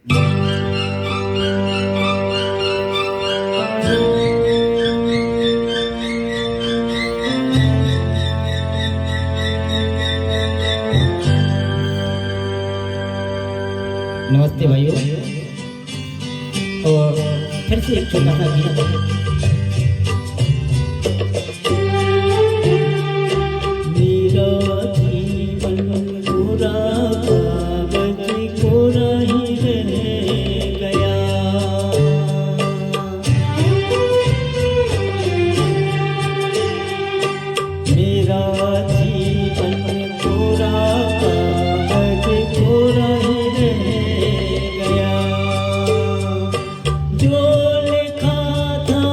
नमस्ते भाइयों। और फिर से एक छोटा सा गीत। मेरा जीवन पूरा कागज कोरा ही रह गया। मेरा जीवन पूरा कागज कोरा ही रह गया। जो लिखा था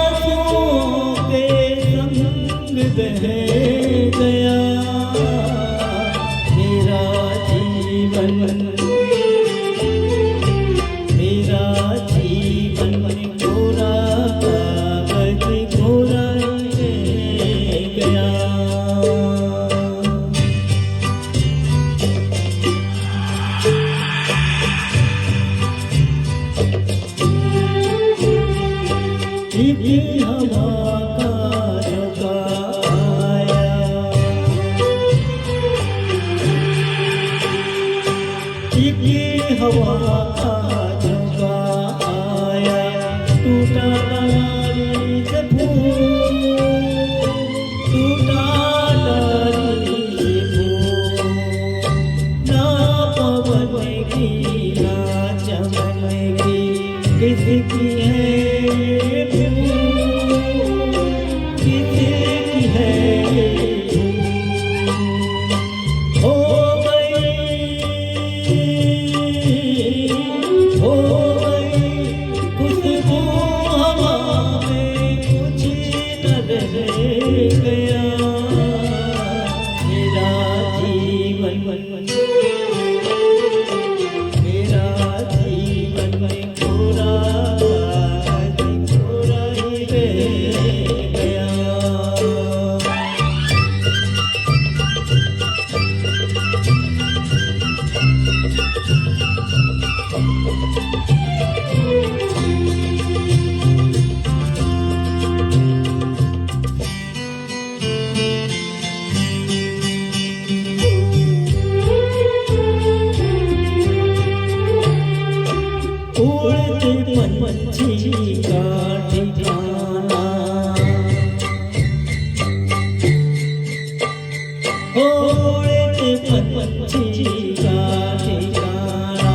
आंसुओं के संग बह गया। मेरा जीवन कोरा कागज कोरा रह गया। एक हवा का झोंका आया, एक हवा का झोंका आया। टूटा डाली से फूल, टूटा डाली से फूल। ना पवन की ना चमन की किसकी है पंछी का ठिकाना, उड़ते पंछी का ठिकाना।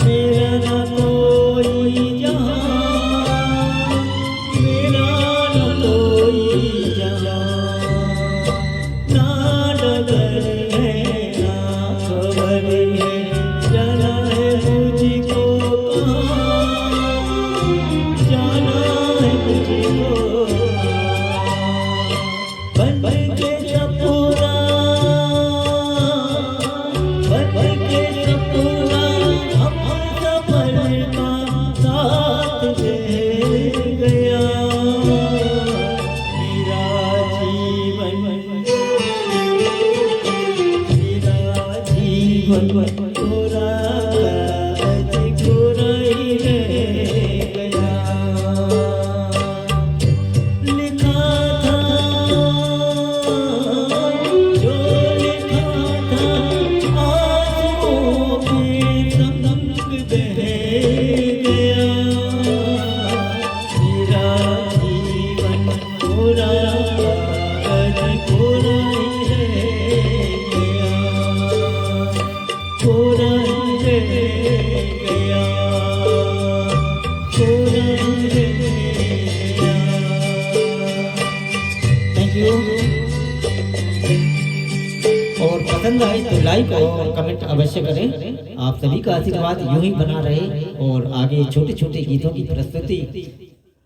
मेरा ना कोई जहां, मेरा ना कोई जहां। ना डगर है ना खबर है, जाना है मुझको कोरा कागज कोरा ही रह गया। लिखा था जो लिखा था आंसुओं के संग बह गया। मेरा जीवन कोरा कागज कोरा ही रह गया। कोरा रह गया, कोरा रह गया। Thank you. और पसंद आए तो लाइक और कमेंट अवश्य करें। आप सभी का आशीर्वाद यूं ही बना रहे और आगे छोटे छोटे गीतों की प्रस्तुति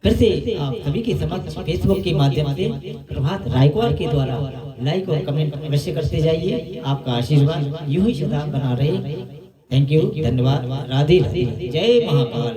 फिर से आप सभी के समक्ष फेसबुक के माध्यम से प्रभात रायकवार के द्वारा लाइक और कमेंट अवश्य करते जाइए। आपका आशीर्वाद यूं ही सदा बना रहे। थैंक यू, धन्यवाद। राधे राधे, जय महाकाल।